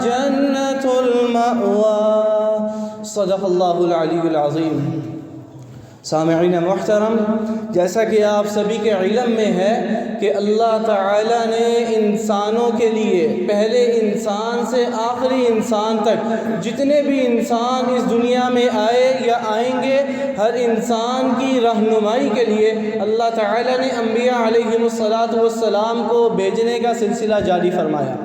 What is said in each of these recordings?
جنة المأوى۔ صدق اللہ العلی العظیم۔ سامعین محترم، جیسا کہ آپ سبھی کے علم میں ہے کہ اللہ تعالیٰ نے انسانوں کے لیے پہلے انسان سے آخری انسان تک جتنے بھی انسان اس دنیا میں آئے یا آئیں گے، ہر انسان کی رہنمائی کے لیے اللہ تعالیٰ نے انبیاء علیہم السلام کو بھیجنے کا سلسلہ جاری فرمایا،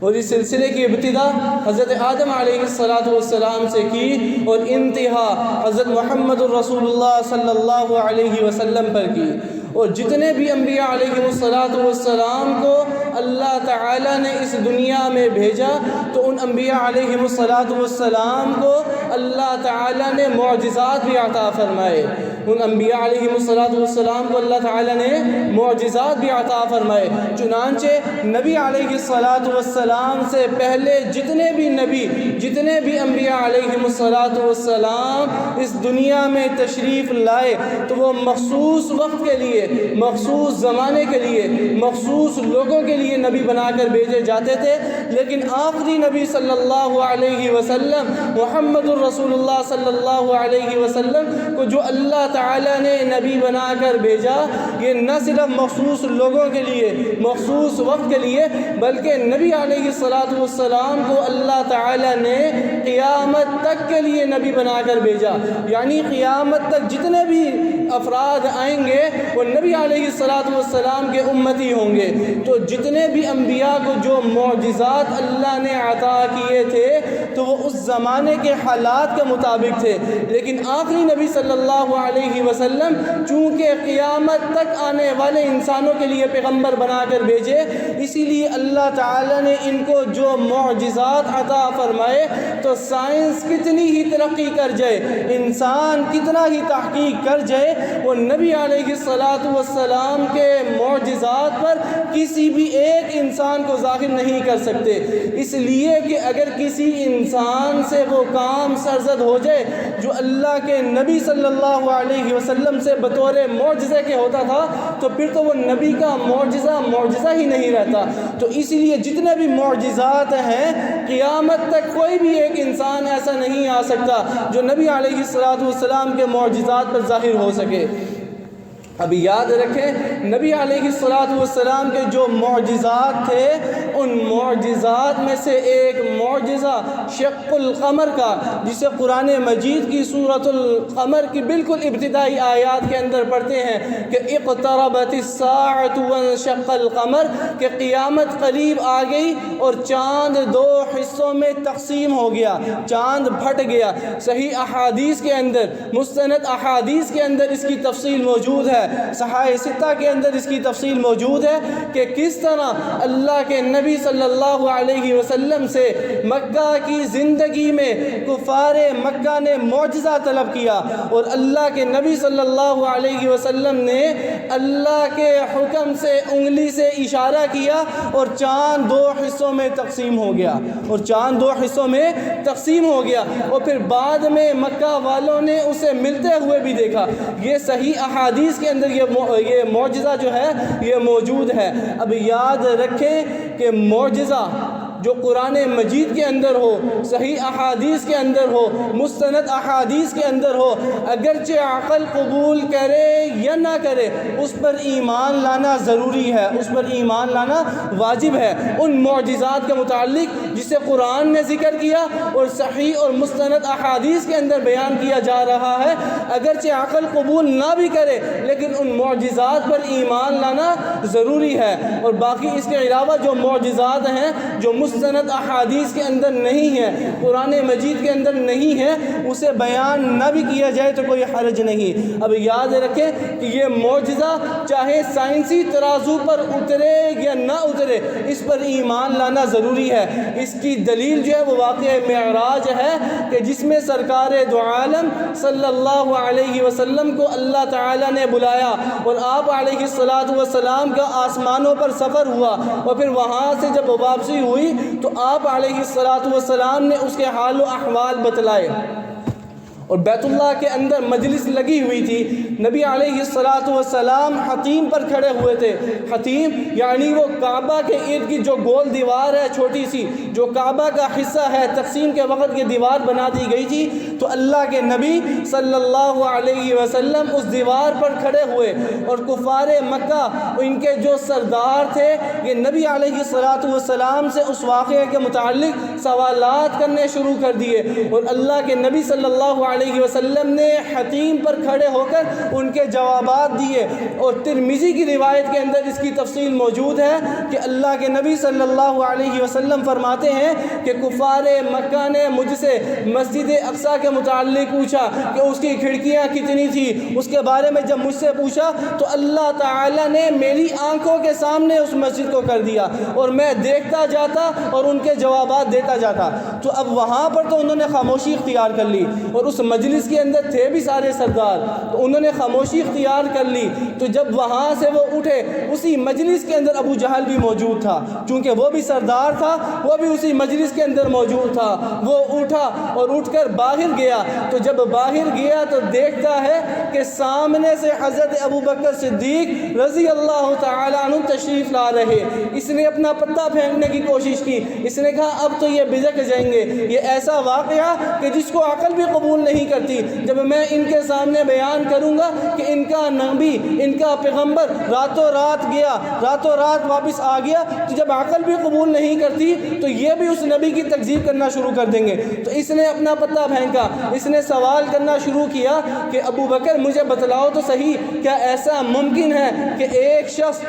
اور اس سلسلے کی ابتدا حضرت آدم علیہ السلام سے کی اور انتہا حضرت محمد الرسول اللہ صلی اللہ علیہ وسلم پر کی۔ اور جتنے بھی انبیاء علیہ السلام کو اللہ تعالیٰ نے اس دنیا میں بھیجا تو ان انبیاء علیہ السلام کو اللہ تعالیٰ نے معجزات بھی عطا فرمائے، ان انبیاء علیہ السلام کو اللہ تعالیٰ نے معجزات بھی عطا فرمائے۔ چنانچہ نبی علیہ السلام سے پہلے جتنے بھی نبی، جتنے بھی انبیاء علیہ السلام اس دنیا میں تشریف لائے تو وہ مخصوص وقت کے لیے، مخصوص زمانے کے لیے، مخصوص لوگوں کے لیے نبی بنا کر بھیجے جاتے تھے، لیکن آخری نبی صلی اللہ علیہ وسلم محمد الرسول اللہ صلی اللہ علیہ وسلم کو جو اللہ تعالیٰ نے نبی بنا کر بھیجا، یہ نہ صرف مخصوص لوگوں کے لیے، مخصوص وقت کے لیے، بلکہ نبی علیہ السلام کو اللہ تعالیٰ نے قیامت تک کے لیے نبی بنا کر بھیجا، یعنی قیامت تک جتنے بھی افراد آئیں گے وہ نبی علیہ السلام کے امتی ہوں گے۔ تو جتنے بھی انبیاء کو جو معجزات اللہ نے عطا کیے تھے تو وہ اس زمانے کے حالات کے مطابق تھے، لیکن آخری نبی صلی اللہ علیہ وسلم چونکہ قیامت تک آنے والے انسانوں کے لیے پیغمبر بنا کر بھیجے، اسی لیے اللہ تعالیٰ نے ان کو جو معجزات عطا فرمائے تو سائنس کتنی ہی ترقی کر جائے، انسان کتنا ہی تحقیق کر جائے، وہ نبی علیہ السلام کے معجزات پر کسی بھی ایک انسان کو ظاہر نہیں کر سکتے، اس لیے کہ اگر کسی انسان سے وہ کام سرزد ہو جائے جو اللہ کے نبی صلی اللہ علیہ وسلم سے بطور معجزے کے ہوتا تھا تو پھر تو وہ نبی کا معجزہ ہی نہیں رہتا۔ تو اسی لیے جتنے بھی معجزات ہیں قیامت تک کوئی بھی ایک انسان ایسا نہیں آ سکتا جو نبی علیہ السلام کے معجزات پر ظاہر ہو سکے۔ اب یاد رکھیں نبی علیہ السلام کے جو معجزات تھے ان معجزات میں سے ایک معجزہ شق القمر کا، جسے قرآن مجید کی سورۃ القمر کی بالکل ابتدائی آیات کے اندر پڑھتے ہیں کہ اقتربت الساعۃ وانشق القمر، کہ قیامت قریب آ گئی اور چاند دو حصوں میں تقسیم ہو گیا، چاند پھٹ گیا۔ صحیح احادیث کے اندر، مستند احادیث کے اندر اس کی تفصیل موجود ہے، صحائح ستہ کے اندر اس کی تفصیل موجود ہے کہ کس طرح اللہ کے نبی صلی اللہ علیہ وسلم سے مکہ کی زندگی میں کفار مکہ نے معجزہ طلب کیا اور اللہ کے نبی صلی اللہ علیہ وسلم نے اللہ کے حکم سے انگلی سے اشارہ کیا اور چاند دو حصوں میں تقسیم ہو گیا، اور چاند دو حصوں میں تقسیم ہو گیا، اور پھر بعد میں مکہ والوں نے اسے ملتے ہوئے بھی دیکھا۔ یہ صحیح احادیث کے اندر یہ معجزہ جو ہے یہ موجود ہے۔ اب یاد رکھیں کہ معجزہ جو قرآن مجید کے اندر ہو، صحیح احادیث کے اندر ہو، مستند احادیث کے اندر ہو، اگرچہ عقل قبول کرے یا نہ کرے اس پر ایمان لانا ضروری ہے، اس پر ایمان لانا واجب ہے۔ ان معجزات کے متعلق جسے قرآن نے ذکر کیا اور صحیح اور مستند احادیث کے اندر بیان کیا جا رہا ہے، اگرچہ عقل قبول نہ بھی کرے لیکن ان معجزات پر ایمان لانا ضروری ہے۔ اور باقی اس کے علاوہ جو معجزات ہیں جو مستند احادیث کے اندر نہیں ہے، قرآن مجید کے اندر نہیں ہے، اسے بیان نہ بھی کیا جائے تو کوئی حرج نہیں۔ اب یاد رکھیں کہ یہ معجزہ چاہے سائنسی ترازو پر اترے یا نہ اترے اس پر ایمان لانا ضروری ہے۔ اس کی دلیل جو ہے وہ واقعہ معراج ہے کہ جس میں سرکار دو عالم صلی اللہ علیہ وسلم کو اللہ تعالیٰ نے بلایا اور آپ علیہ السلام کا آسمانوں پر سفر ہوا، اور پھر وہاں سے جب واپسی ہوئی تو آپ علیہ السلام نے اس کے حال و احوال بتلائے، اور بیت اللہ کے اندر مجلس لگی ہوئی تھی. نبی علیہ الصلاۃ والسلام حتیم پر کھڑے ہوئے تھے. حتیم یعنی وہ کعبہ کے ارد گرد جو گول دیوار ہے چھوٹی سی, جو کعبہ کا حصہ ہے, تقسیم کے وقت یہ دیوار بنا دی گئی تھی. تو اللہ کے نبی صلی اللہ علیہ وسلم اس دیوار پر کھڑے ہوئے, اور کفار مکہ ان کے جو سردار تھے یہ نبی علیہ الصلاۃ والسلام سے اس واقعے کے متعلق سوالات کرنے شروع کر دیے. اور اللہ کے نبی صلی اللہ علیہ وسلم نے حتیم پر کھڑے ہو کر ان کے جوابات دیے. اور ترمذی کی روایت کے اندر اس کی تفصیل موجود ہے کہ اللہ کے نبی صلی اللہ علیہ وسلم فرماتے ہیں کہ کفار مکہ نے مجھ سے مسجد اقصیٰ کے متعلق پوچھا کہ اس کی کھڑکیاں کتنی تھی. اس کے بارے میں جب مجھ سے پوچھا تو اللہ تعالیٰ نے میری آنکھوں کے سامنے اس مسجد کو کر دیا, اور میں دیکھتا جاتا اور ان کے جوابات دیتا جاتا. تو اب وہاں پر تو انہوں نے خاموشی اختیار کر لی, اور اس مجلس کے اندر تھے بھی سارے سردار, تو انہوں نے خاموشی اختیار کر لی. تو جب وہاں سے وہ اٹھے, اسی مجلس کے اندر ابو جہل بھی موجود تھا, چونکہ وہ بھی سردار تھا, وہ بھی اسی مجلس کے اندر موجود تھا. وہ اٹھا اور اٹھ کر باہر گیا. تو جب باہر گیا تو دیکھتا ہے کہ سامنے سے حضرت ابو بکر صدیق رضی اللہ تعالیٰ عنہ تشریف لا رہے. اس نے اپنا پتہ پھینکنے کی کوشش کی. اس نے کہا اب تو یہ بزک جائیں گے, یہ ایسا واقعہ کہ جس کو عقل بھی قبول نہیں کرتی. جب میں ان کے سامنے بیان کروں گا کہ ان کا نبی, ان کا پیغمبر راتوں رات گیا, راتوں رات واپس آ گیا, تو جب عقل بھی قبول نہیں کرتی تو یہ بھی اس نبی کی تکذیب کرنا شروع کر دیں گے. تو اس نے اپنا پتہ پھینکا, اس نے سوال کرنا شروع کیا کہ ابو بکر مجھے بتلاؤ تو صحیح, کیا ایسا ممکن ہے کہ ایک شخص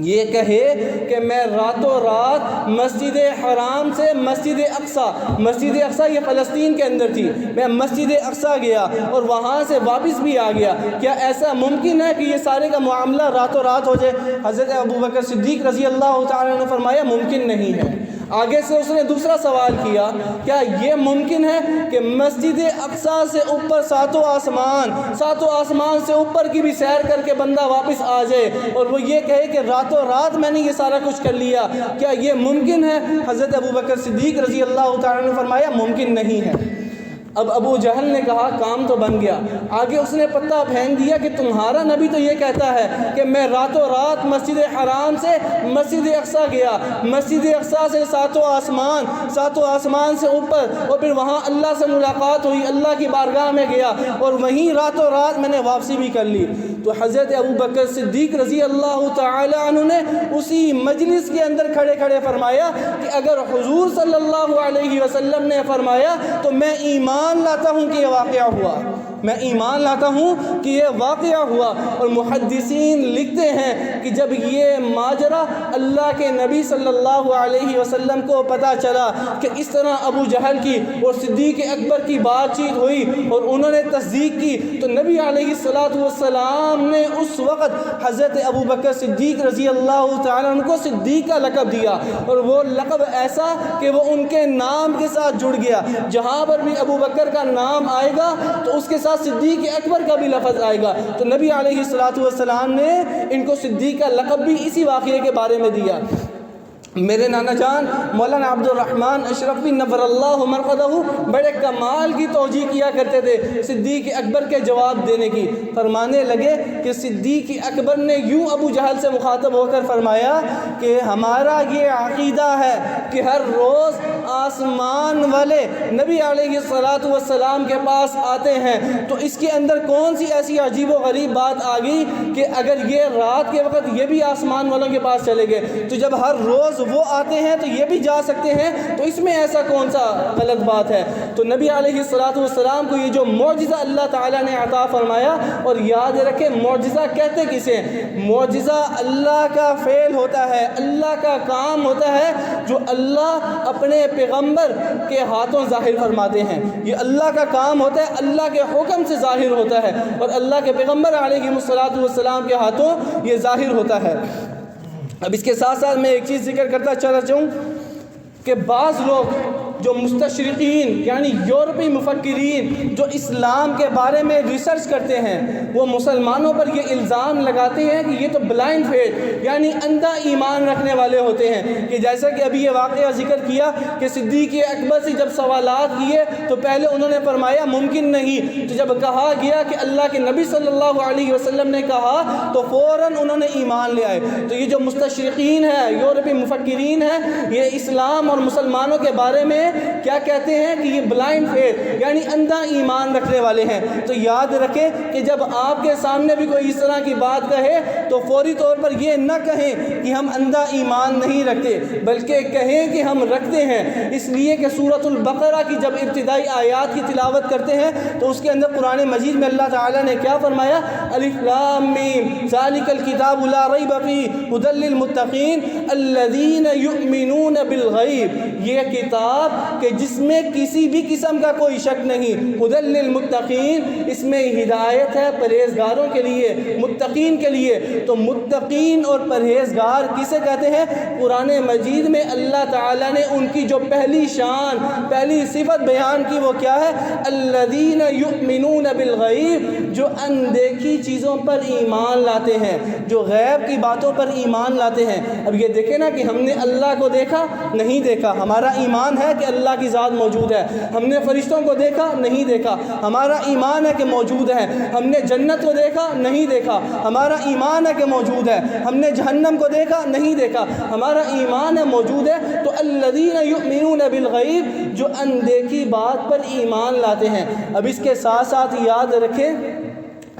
یہ کہے کہ میں راتوں رات مسجد حرام سے مسجد اقصیٰ یہ فلسطین کے اندر تھی, میں مسجد اقصیٰ گیا اور وہاں سے واپس بھی آ گیا, کیا ایسا ممکن ہے کہ یہ سارے کا معاملہ راتوں رات ہو جائے؟ حضرت ابو بکر صدیق رضی اللہ تعالیٰ نے فرمایا ممکن نہیں ہے. آگے سے اس نے دوسرا سوال کیا, کیا یہ ممکن ہے کہ مسجد اقصیٰ سے اوپر ساتوں آسمان سے اوپر کی بھی سیر کر کے بندہ واپس آ جائے اور وہ یہ کہے کہ راتوں رات میں نے یہ سارا کچھ کر لیا؟ کیا یہ ممکن ہے؟ حضرت ابو بکر صدیق رضی اللہ تعالیٰ نے فرمایا ممکن نہیں ہے. اب ابو جہل نے کہا کام تو بن گیا. آگے اس نے پتہ پھینک دیا کہ تمہارا نبی تو یہ کہتا ہے کہ میں راتوں رات مسجد حرام سے مسجد اقصیٰ گیا, مسجد اقصیٰ سے ساتوں آسمان سے اوپر, اور پھر وہاں اللہ سے ملاقات ہوئی, اللہ کی بارگاہ میں گیا اور وہیں راتوں رات میں نے واپسی بھی کر لی. تو حضرت ابو بکر صدیق رضی اللہ تعالی عنہ نے اسی مجلس کے اندر کھڑے کھڑے فرمایا کہ اگر حضور صلی اللہ علیہ وسلم نے فرمایا تو میں ایمان لاتا ہوں کہ یہ واقعہ ہوا, میں ایمان لاتا ہوں کہ یہ واقعہ ہوا. اور محدثین لکھتے ہیں کہ جب یہ ماجرا اللہ کے نبی صلی اللہ علیہ وسلم کو پتہ چلا کہ اس طرح ابو جہل کی اور صدیق اکبر کی بات چیت ہوئی اور انہوں نے تصدیق کی, تو نبی علیہ الصلاۃ والسلام نے اس وقت حضرت ابو بکر صدیق رضی اللہ تعالیٰ عنہ کو صدیق کا لقب دیا, اور وہ لقب ایسا کہ وہ ان کے نام کے ساتھ جڑ گیا. جہاں پر بھی ابو بکر کا نام آئے گا تو اس کے ساتھ صدیق اکبر کا بھی لفظ آئے گا. تو نبی علیہ الصلاۃ والسلام نے ان کو صدیق کا لقب بھی اسی واقعے کے بارے میں دیا. میرے نانا جان مولانا عبد الرحمن اشرفی نور اللہ مرقدہ بڑے کمال کی توجیہ کیا کرتے تھے صدیق اکبر کے جواب دینے کی. فرمانے لگے کہ صدیق اکبر نے یوں ابو جہل سے مخاطب ہو کر فرمایا کہ ہمارا یہ عقیدہ ہے کہ ہر روز آسمان والے نبی علیہ الصلاۃ والسلام کے پاس آتے ہیں, تو اس کے اندر کون سی ایسی عجیب و غریب بات آ گئی کہ اگر یہ رات کے وقت یہ بھی آسمان والوں کے پاس چلے گئے, تو جب ہر روز وہ آتے ہیں تو یہ بھی جا سکتے ہیں, تو اس میں ایسا کون سا غلط بات ہے؟ تو نبی علیہ الصلاۃ والسلام کو یہ جو معجزہ اللہ تعالیٰ نے عطا فرمایا, اور یاد رکھیں معجزہ کہتے کسے؟ معجزہ اللہ کا فعل ہوتا ہے, اللہ کا کام ہوتا ہے جو اللہ اپنے پیغمبر کے ہاتھوں ظاہر فرماتے ہیں. یہ اللہ کا کام ہوتا ہے, اللہ کے حکم سے ظاہر ہوتا ہے, اور اللہ کے پیغمبر علیہ الصلاۃ والسلام کے ہاتھوں یہ ظاہر ہوتا ہے. اب اس کے ساتھ ساتھ میں ایک چیز ذکر کرتا چلا جاؤں کہ بعض لوگ جو مستشرقین یعنی یورپی مفکرین جو اسلام کے بارے میں ریسرچ کرتے ہیں وہ مسلمانوں پر یہ الزام لگاتے ہیں کہ یہ تو بلائنڈ فیتھ یعنی اندھا ایمان رکھنے والے ہوتے ہیں، کہ جیسا کہ ابھی یہ واقعہ ذکر کیا کہ صدیق اکبر سے جب سوالات کیے تو پہلے انہوں نے فرمایا ممکن نہیں، تو جب کہا گیا کہ اللہ کے نبی صلی اللہ علیہ وسلم نے کہا تو فوراً انہوں نے ایمان لے آئے۔ تو یہ جو مستشرقین ہیں، یورپی مفکرین ہیں، یہ اسلام اور مسلمانوں کے بارے میں کیا کہتے ہیں کہ یہ بلائنڈ فیتھ یعنی اندھا ایمان رکھنے والے ہیں۔ تو یاد رکھیں کہ جب آپ کے سامنے بھی کوئی اس طرح کی بات کہے تو فوری طور پر یہ نہ کہیں کہ ہم اندھا ایمان نہیں رکھتے، بلکہ کہیں کہ ہم رکھتے ہیں، اس لیے کہ سورۃ البقرہ کی جب ابتدائی آیات کی تلاوت کرتے ہیں تو اس کے اندر قرآن مجید میں اللہ تعالیٰ نے کیا فرمایا؟ الف لام میم ذالک الکتاب لا ریب فیہ ھدی للمتقین الذین یؤمنون بالغیب، یہ کتاب کہ جس میں کسی بھی قسم کا کوئی شک نہیں، ھدی للمتقین، اس میں ہدایت ہے پرہیزگاروں کے لیے، متقین کے لیے۔ تو متقین اور پرہیزگار کسے کہتے ہیں؟ قرآن مجید میں اللہ تعالیٰ نے ان کی جو پہلی شان، پہلی صفت بیان کی وہ کیا ہے؟ الذین یؤمنون بالغیب، جو اندیکھی چیزوں پر ایمان لاتے ہیں، جو غیب کی باتوں پر ایمان لاتے ہیں۔ اب یہ دیکھیں نا کہ ہم نے اللہ کو دیکھا نہیں دیکھا، ہمارا ایمان ہے کہ اللہ کی ذات موجود ہے۔ ہم نے فرشتوں کو دیکھا نہیں دیکھا، ہمارا ایمان ہے کہ موجود ہے۔ ہم نے جنت کو دیکھا نہیں دیکھا، ہمارا ایمان ہے کہ موجود ہے۔ ہم نے جہنم کو دیکھا نہیں دیکھا، ہمارا ایمان ہے موجود ہے۔ تو الذین یؤمنون بالغیب، جو اندیکھی بات پر ایمان لاتے ہیں۔ اب اس کے ساتھ ساتھ یاد رکھیں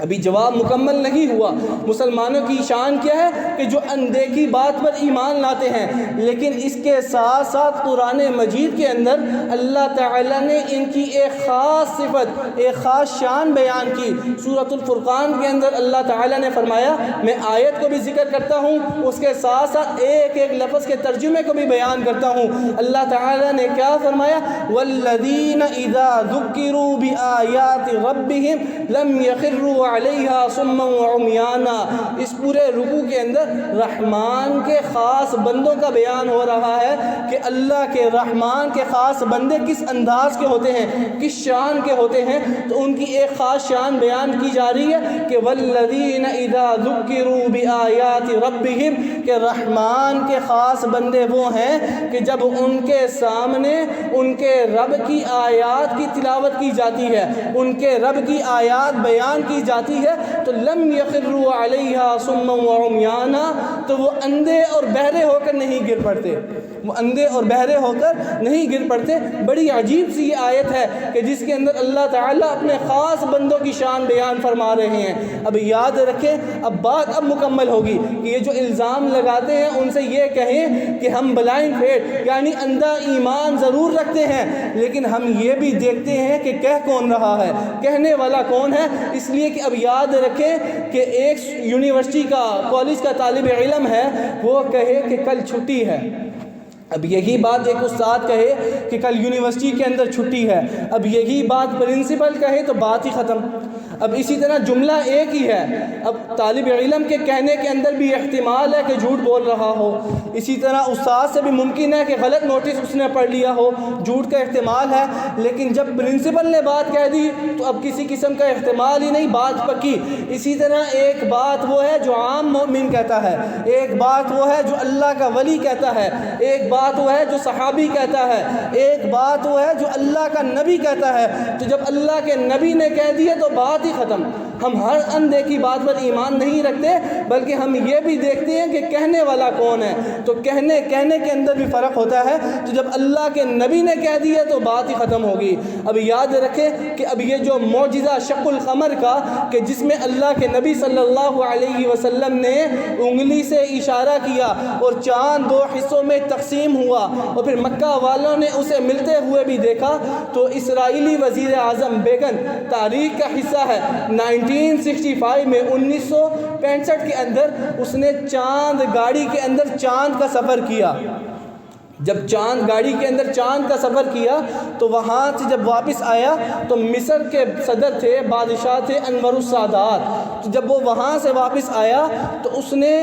ابھی جواب مکمل نہیں ہوا، مسلمانوں کی شان کیا ہے کہ جو اندیکھی بات پر ایمان لاتے ہیں، لیکن اس کے ساتھ ساتھ قرآن مجید کے اندر اللہ تعالیٰ نے ان کی ایک خاص صفت، ایک خاص شان بیان کی۔ سورۃ الفرقان کے اندر اللہ تعالیٰ نے فرمایا، میں آیت کو بھی ذکر کرتا ہوں، اس کے ساتھ ساتھ ایک ایک لفظ کے ترجمے کو بھی بیان کرتا ہوں۔ اللہ تعالیٰ نے کیا فرمایا؟ والذین اذا ذکروا بآیات ربہم لم یخروا علیہا صما وعمیانا۔ اس پورے رکوع کے اندر رحمان کے خاص بندوں کا بیان ہو رہا ہے کہ اللہ کے رحمان کے خاص بندے کس انداز کے ہوتے ہیں، کس شان کے ہوتے ہیں۔ تو ان کی ایک خاص شان بیان کی جا رہی ہے کہ والذین اذا ذکروا بآیات ربہم، کہ رحمان کے خاص بندے وہ ہیں کہ جب ان کے سامنے ان کے رب کی آیات کی تلاوت کی جاتی ہے، ان کے رب کی آیات بیان کی جاتی ہے تو لم یخروا علیہا صما وعمیانا، تو وہ اندھے اور بہرے ہو کر نہیں گر پڑتے، وہ اندھے اور بہرے ہو کر نہیں گر پڑتے۔ بڑی عجیب سی یہ آیت ہے کہ جس کے اندر اللہ تعالیٰ اپنے خاص بندوں کی شان بیان فرما رہے ہیں۔ اب یاد رکھیں، اب بات اب مکمل ہوگی کہ یہ جو الزام لگاتے ہیں ان سے یہ کہیں کہ ہم بلائنڈ فیتھ یعنی اندھا ایمان ضرور رکھتے ہیں، لیکن ہم یہ بھی دیکھتے ہیں کہ کہہ کون رہا ہے، کہنے والا کون ہے۔ اس لیے کہ اب یاد رکھیں کہ ایک یونیورسٹی کا، کالج کا طالب علم ہے، وہ کہے کہ کل چھٹی ہے، اب یہی بات ایک استاد کہے کہ کل یونیورسٹی کے اندر چھٹی ہے، اب یہی بات پرنسپل کہے تو بات ہی ختم۔ اب اسی طرح جملہ ایک ہی ہے، اب طالب علم کے کہنے کے اندر بھی احتمال ہے کہ جھوٹ بول رہا ہو، اسی طرح استاد سے بھی ممکن ہے کہ غلط نوٹس اس نے پڑھ لیا ہو، جھوٹ کا احتمال ہے۔ لیکن جب پرنسپل نے بات کہہ دی تو اب کسی قسم کا احتمال ہی نہیں، بات پکی۔ اسی طرح ایک بات وہ ہے جو عام مومن کہتا ہے، ایک بات وہ ہے جو اللہ کا ولی کہتا ہے، ایک بات وہ ہے جو صحابی کہتا ہے، ایک بات وہ ہے جو اللہ کا نبی کہتا ہے۔ تو جب اللہ کے نبی نے کہہ دیے تو بات ہی ختم۔ ہم ہر اندیکھی بات پر ایمان نہیں رکھتے، بلکہ ہم یہ بھی دیکھتے ہیں کہ کہنے والا کون ہے۔ تو کہنے کے اندر بھی فرق ہوتا ہے۔ تو جب اللہ کے نبی نے کہہ دیا تو بات ہی ختم ہوگی۔ اب یاد رکھیں کہ اب یہ جو معجزہ شق القمر کا، کہ جس میں اللہ کے نبی صلی اللہ علیہ وسلم نے انگلی سے اشارہ کیا اور چاند دو حصوں میں تقسیم ہوا اور پھر مکہ والوں نے اسے ملتے ہوئے بھی دیکھا، تو اسرائیلی وزیر اعظم بیگن تاریخ کا حصہ ہے، 1965 میں 1965 کے اندر اس نے چاند گاڑی کے اندر چاند کا سفر کیا۔ جب چاند گاڑی کے اندر چاند کا سفر کیا تو وہاں سے جب واپس آیا تو مصر کے صدر تھے، بادشاہ تھے انور السادات، تو جب وہ وہاں سے واپس آیا تو اس نے،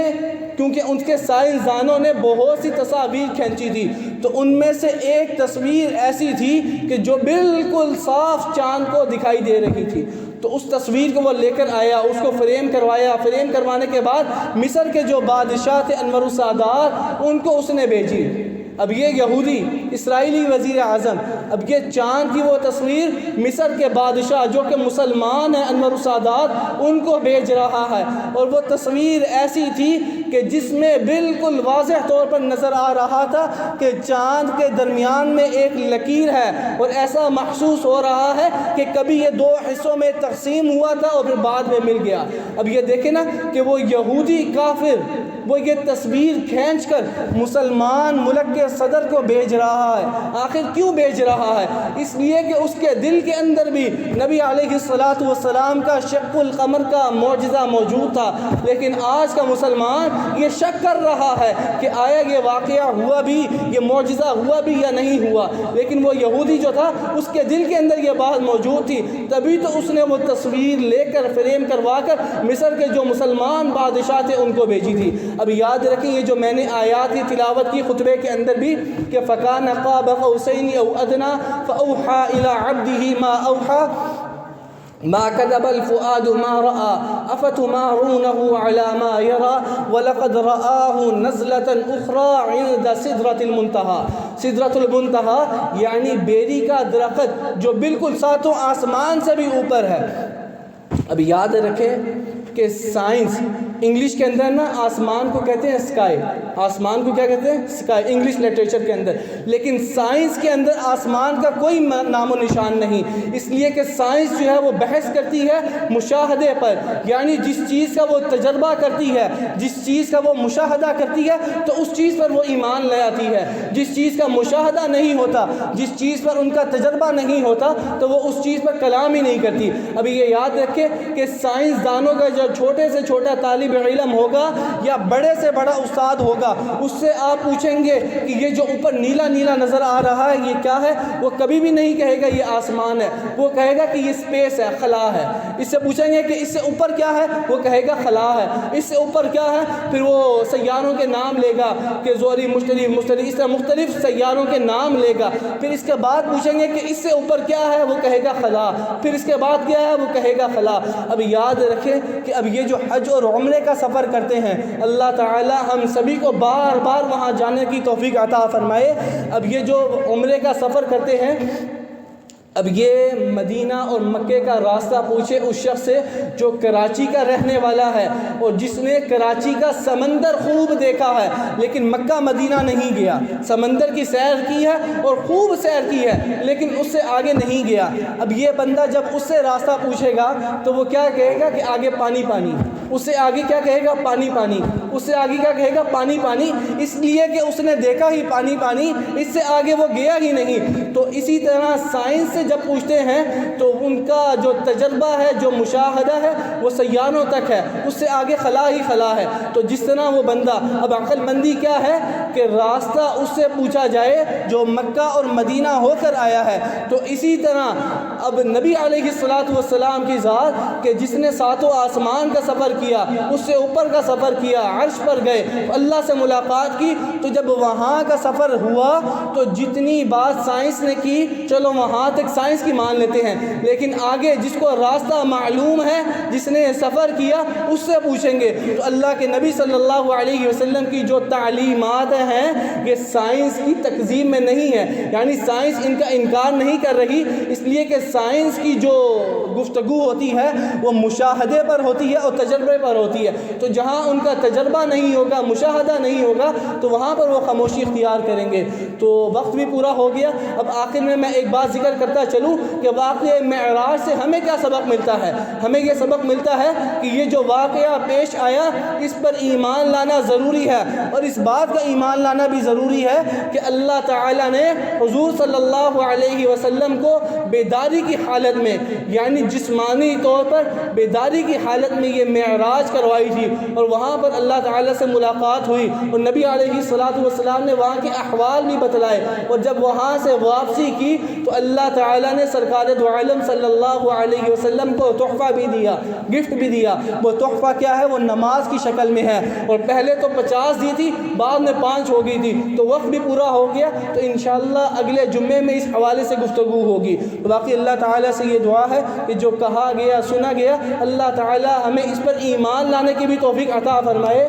کیونکہ ان کے سائنسدانوں نے بہت سی تصاویر کھینچی تھی، تو ان میں سے ایک تصویر ایسی تھی کہ جو بالکل صاف چاند کو دکھائی دے رہی تھی، تو اس تصویر کو وہ لے کر آیا، اس کو فریم کروایا، فریم کروانے کے بعد مصر کے جو بادشاہ تھے انور السادات ان کو اس نے بھیجی۔ اب یہ یہودی اسرائیلی وزیر اعظم اب یہ چاند کی وہ تصویر مصر کے بادشاہ جو کہ مسلمان ہیں انور السادات ان کو بھیج رہا ہے، اور وہ تصویر ایسی تھی کہ جس میں بالکل واضح طور پر نظر آ رہا تھا کہ چاند کے درمیان میں ایک لکیر ہے، اور ایسا محسوس ہو رہا ہے کہ کبھی یہ دو حصوں میں تقسیم ہوا تھا اور پھر بعد میں مل گیا۔ اب یہ دیکھیں نا کہ وہ یہودی کافر وہ یہ تصویر کھینچ کر مسلمان ملک کے صدر کو بھیج رہا ہے۔ آخر کیوں بھیج رہا ہے؟ اس لیے کہ اس کے دل کے اندر بھی نبی علیہ السلام کا شق القمر کا معجزہ موجود تھا، لیکن آج کا مسلمان یہ شک کر رہا ہے کہ آیا یہ واقعہ ہوا بھی، یہ معجزہ ہوا بھی یا نہیں ہوا، لیکن وہ یہودی جو تھا اس کے دل کے اندر یہ بات موجود تھی، تبھی تو اس نے وہ تصویر لے کر فریم کروا کر مصر کے جو مسلمان بادشاہ تھے ان کو بھیجی تھی۔ اب یاد رکھیں یہ جو میں نے آیات کی تلاوت کی خطبے کے اندر بھی کہ فَكَانَ قَابَ قَوْسَيْنِ أَوْ أَدْنَىٰ فَأَوْحَىٰ إِلَىٰ عَبْدِهِ مَا أَوْحَىٰ مَا كَذَبَ الْفُؤَادُ مَا رَأَىٰ أَفَتُمَارُونَهُ عَلَىٰ مَا يَرَىٰ وَلَقَدْ رَآهُ نَزْلَةً أُخْرَىٰ عِندَ سِدْرَةِ الْمُنتَهَىٰ۔ سدرۃ المنتہا یعنی بیری کا درخت جو بالکل ساتوں آسمان سے بھی اوپر ہے۔ اب یاد رکھیں کہ سائنس انگلش کے اندر نا آسمان کو کہتے ہیں اسکائی، آسمان کو کیا کہتے ہیں؟ اسکائی، انگلش لٹریچر کے اندر، لیکن سائنس کے اندر آسمان کا کوئی نام و نشان نہیں، اس لیے کہ سائنس جو ہے وہ بحث کرتی ہے مشاہدے پر، یعنی جس چیز کا وہ تجربہ کرتی ہے، جس چیز کا وہ مشاہدہ کرتی ہے تو اس چیز پر وہ ایمان لے آتی ہے، جس چیز کا مشاہدہ نہیں ہوتا، جس چیز پر ان کا تجربہ نہیں ہوتا تو وہ اس چیز پر کلام ہی نہیں کرتی۔ ابھی یہ یاد رکھیں کہ سائنسدانوں کا جو چھوٹے سے چھوٹا طالب علم ہوگا یا بڑے سے بڑا استاد ہوگا، اس سے آپ پوچھیں گے کہ یہ جو اوپر نیلا نیلا نظر آ رہا ہے یہ کیا ہے، وہ کبھی بھی نہیں کہے گا یہ آسمان ہے، وہ کہے گا کہ یہ اسپیس ہے، خلا ہے۔ اس سے پوچھیں گے کہ اس سے اوپر کیا ہے، وہ کہے گا خلا ہے۔ اس سے اوپر کیا ہے، پھر وہ سیاروں کے نام لے گا کہ زوری، مشتری، اس طرح مختلف سیاروں کے نام لے گا۔ پھر اس کے بعد پوچھیں گے کہ اس سے اوپر کیا ہے، وہ کہے گا خلا۔ پھر اس کے بعد کیا ہے، وہ کہے گا خلا۔ اب یاد رکھیں کہ اب یہ جو حج اور عمرے کا سفر کرتے ہیں اللہ تعالی ہم سبھی کو بار بار وہاں جانے کی توفیق عطا فرمائے۔ اب یہ جو عمرے کا سفر کرتے ہیں، اب یہ مدینہ اور مکے کا راستہ پوچھے اس شخص سے جو کراچی کا رہنے والا ہے اور جس نے کراچی کا سمندر خوب دیکھا ہے لیکن مکہ مدینہ نہیں گیا، سمندر کی سیر کی ہے اور خوب سیر کی ہے لیکن اس سے آگے نہیں گیا۔ اب یہ بندہ جب اس سے راستہ پوچھے گا تو وہ کیا کہے گا کہ آگے پانی پانی، اس سے آگے کیا کہے گا، پانی پانی، اس سے آگے کیا کہے گا، پانی پانی، اس لیے کہ اس نے دیکھا ہی پانی پانی، اس سے آگے وہ گیا ہی نہیں۔ تو اسی طرح سائنس سے جب پوچھتے ہیں تو ان کا جو تجربہ ہے، جو مشاہدہ ہے، وہ سیاروں تک ہے، اس سے آگے خلا ہی خلا ہے۔ تو جس طرح وہ بندہ، اب عقل مندی کیا ہے کہ راستہ اس سے پوچھا جائے جو مکہ اور مدینہ ہو کر آیا ہے۔ تو اسی طرح اب نبی علیہ السلام کی ذات کہ جس نے ساتوں آسمان کا سفر کیا، اس سے اوپر کا سفر کیا، عرش پر گئے، اللہ سے ملاقات کی، تو جب وہاں کا سفر ہوا تو جتنی بات سائنس نے کی چلو وہاں تک سائنس کی مان لیتے ہیں، لیکن آگے جس کو راستہ معلوم ہے، جس نے سفر کیا، اس سے پوچھیں گے۔ تو اللہ کے نبی صلی اللہ علیہ وسلم کی جو تعلیمات ہیں یہ سائنس کی تکذیب میں نہیں ہے، یعنی سائنس ان کا انکار نہیں کر رہی، اس لیے کہ سائنس کی جو گفتگو ہوتی ہے وہ مشاہدے پر ہوتی ہے اور تجربے پر ہوتی ہے۔ تو جہاں ان کا تجربہ نہیں ہوگا، مشاہدہ نہیں ہوگا، تو وہاں پر وہ خاموشی اختیار کریں گے۔ تو وقت بھی پورا ہو گیا، اب آخر میں ایک بات ذکر کرتا چلوں کہ واقعہ معراج سے ہمیں کیا سبق ملتا ہے۔ ہمیں یہ سبق ملتا ہے کہ یہ جو واقعہ پیش آیا اس پر ایمان لانا ضروری ہے، اور اس بات کا ایمان ایمان لانا بھی ضروری ہے کہ اللہ تعالیٰ نے حضور صلی اللہ علیہ وسلم کو بیداری کی حالت میں، یعنی جسمانی طور پر بیداری کی حالت میں یہ معراج کروائی تھی، اور وہاں پر اللہ تعالیٰ سے ملاقات ہوئی، اور نبی علیہ السلام نے وہاں کے احوال بھی بتلائے، اور جب وہاں سے واپسی کی تو اللہ تعالیٰ نے سرکار دو عالم صلی اللہ علیہ وسلم کو تحفہ بھی دیا، گفٹ بھی دیا۔ وہ تحفہ کیا ہے؟ وہ نماز کی شکل میں ہے، اور پہلے تو 50 دی تھی، بعد میں 5 ہو گئی تھی، تو وقت بھی پورا ہو گیا، تو انشاءاللہ اگلے جمعے میں اس حوالے سے گفتگو ہوگی۔ باقی اللہ تعالیٰ سے یہ دعا ہے کہ جو کہا گیا سنا گیا، اللہ تعالیٰ ہمیں اس پر ایمان لانے کی بھی توفیق عطا فرمائے۔